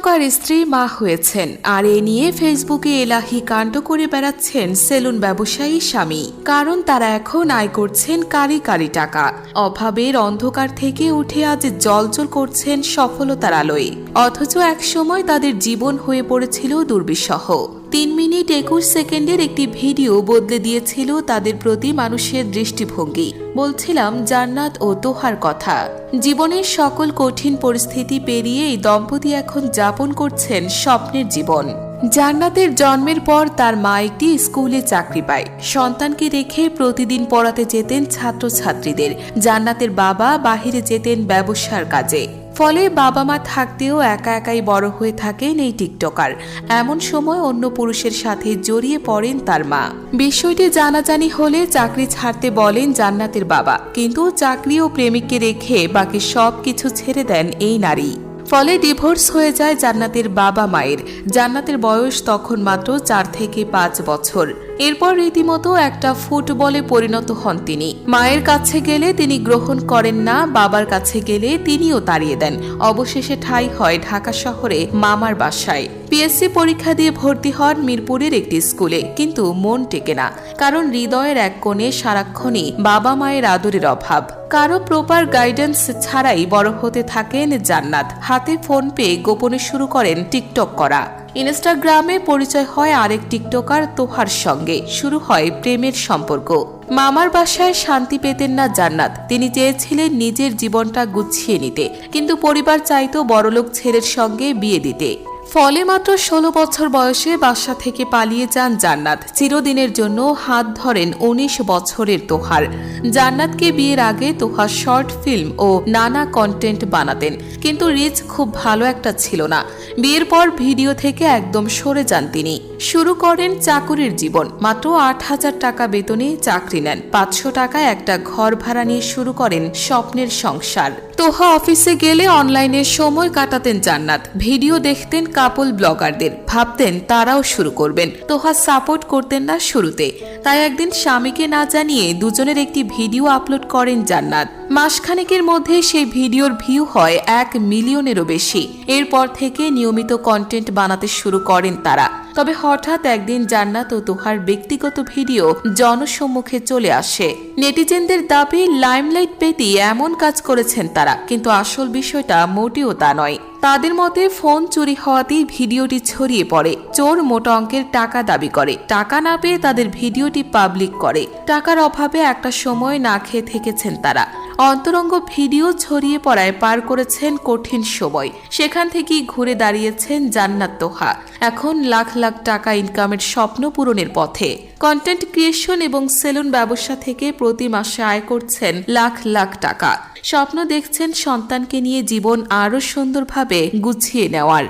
TikToker স্ত্রী মা হয়েছেন, আর এ নিয়ে ফেসবুকে এলাহি কাণ্ড করে বেড়াচ্ছেন সেলুন ব্যবসায়ী স্বামী। কারণ তারা এখন আয় করছেন কারি কারি টাকা। অভাবের অন্ধকার থেকে উঠে আজ জ্বলজ্বল করছেন সফলতার আলোয়। অথচ একসময় তাদের জীবন হয়ে পড়েছিল দুর্বিষহ। 3 মিনিট 21 সেকেন্ডের একটি ভিডিও বদলে দিয়েছিল তাদের প্রতি মানুষের দৃষ্টিভঙ্গি। বলছিলাম জান্নাত ও তোহার কথা। জীবনের সকল কঠিন পরিস্থিতি পেরিয়ে এই দম্পতি এখন যাপন করছেন স্বপ্নের জীবন। জান্নাতের জন্মের পর তার মা একটি স্কুলে চাকরি পায়। সন্তানকে রেখে প্রতিদিন পড়াতে যেতেন ছাত্রছাত্রীদের। জান্নাতের বাবা বাহিরে যেতেন ব্যবসার কাজে। ফলে বাবা মা থাকতেও একা একাই বড় হয়ে থাকেন এই টিকটকার। এমন সময় অন্য পুরুষের সাথে জড়িয়ে পড়েন তার মা। বিষয়টি জানাজানি হলে চাকরি ছাড়তে বলেন জান্নাতের বাবা, কিন্তু চাকরি ও প্রেমিককে রেখে বাকি সব কিছু ছেড়ে দেন এই নারী। ফলে ডিভোর্স হয়ে যায় জান্নাতের বাবা মায়ের। জান্নাতের বয়স তখন মাত্র 4 থেকে 5 বছর। এরপর রীতিমতো একটা ফুটবলে পরিণত হন তিনি। মায়ের কাছে গেলে তিনি গ্রহণ করেন না, বাবার কাছে গেলে তিনিও তাড়িয়ে দেন। অবশেষে ঠাঁই হয় ঢাকা শহরে মামার বাসায়। পিএসসি পরীক্ষা দিয়ে ভর্তি হন মিরপুরের একটি স্কুলে, কিন্তু মন টেকে না। কারণ হৃদয়ের এক কোণে সারাক্ষণই বাবা মায়ের আদরের অভাব। কারো প্রপার গাইডেন্স ছাড়াই বড় হতে থাকেন জান্নাত। হাতে ফোন পেয়ে গোপনে শুরু করেন টিকটক করা। ইনস্টাগ্রামে পরিচয় হয় আরেক টিকটকার তোহার সঙ্গে। শুরু হয় প্রেমের সম্পর্ক। মামার বাসায় শান্তি পেতেন না জান্নাত। তিনি চেয়েছিলেন নিজের জীবনটা গুছিয়ে নিতে, কিন্তু পরিবার চাইতো বড়লোক ছেলের সঙ্গে বিয়ে দিতে। ফলে মাত্র 16 বছর বয়সে বাসা থেকে পালিয়ে যান জান্নাত। চিরদিনের জন্য হাত ধরেন 19 বছরের তোহার। জান্নাতকে বিয়ের আগে তোহা শর্ট ফিল্ম ও নানা কন্টেন্ট বানাতেন, কিন্তু রিচ খুব ভালো একটা ছিল না। বিয়ের পর ভিডিও থেকে একদম সরে যান তিনি। শুরু করেন চাকুরির জীবন। মাত্র 8,000 টাকা বেতনে চাকরি নেন। 500 টাকায় একটা ঘর ভাড়া নিয়ে শুরু করেন স্বপ্নের সংসার। তোহা অফিসে গেলে অনলাইনে সময় কাটাতেন জান্নাত। ভিডিও দেখতেন কাপল ব্লগারদের, ভাবতেন তারাও শুরু করবেন। তোহা সাপোর্ট করতেন না শুরুতে। তাই একদিন স্বামীকে না জানিয়ে দুজনের একটি ভিডিও আপলোড করেন জান্নাত। মাসখানেকের মধ্যে সেই ভিডিওর ভিউ হয় 1 মিলিয়নেরও বেশি। এরপর থেকে নিয়মিত কন্টেন্ট বানাতে শুরু করেন তারা। তবে হঠাৎ একদিন জান্নাত ও তোহার ব্যক্তিগত ভিডিও জনসম্মুখে চলে আসে। নেটিজেনদের দাবি লাইমলাইট পেতে এমন কাজ করেছেন তারা, কিন্তু আসল বিষয়টা মোটেও তা নয়। তাদের মতে ফোন চুরি হওয়াতেই ভিডিওটি ছড়িয়ে পড়ে। চোর মোটা অঙ্কের টাকা দাবি করে। টাকা না পেয়ে তাদের ভিডিওটি পাবলিক করে। টাকার অভাবে একটা সময় না খেয়ে থেকেছেন তারা। অন্তরঙ্গ ভিডিও ছড়িয়ে পড়ায় পার করেছেন কঠিন সময়। সেখান থেকেই ঘুরে দাঁড়িয়েছেন জান্নাত তোহা। এখন লাখ লাখ টাকা ইনকামের স্বপ্ন পূরণের পথে। কন্টেন্ট ক্রিয়েশন এবং সেলুন ব্যবসা থেকে প্রতি মাসে আয় করছেন লাখ লাখ টাকা। স্বপ্ন দেখছেন সন্তানকে নিয়ে জীবন আরও সুন্দরভাবে গুছিয়ে নেওয়ার।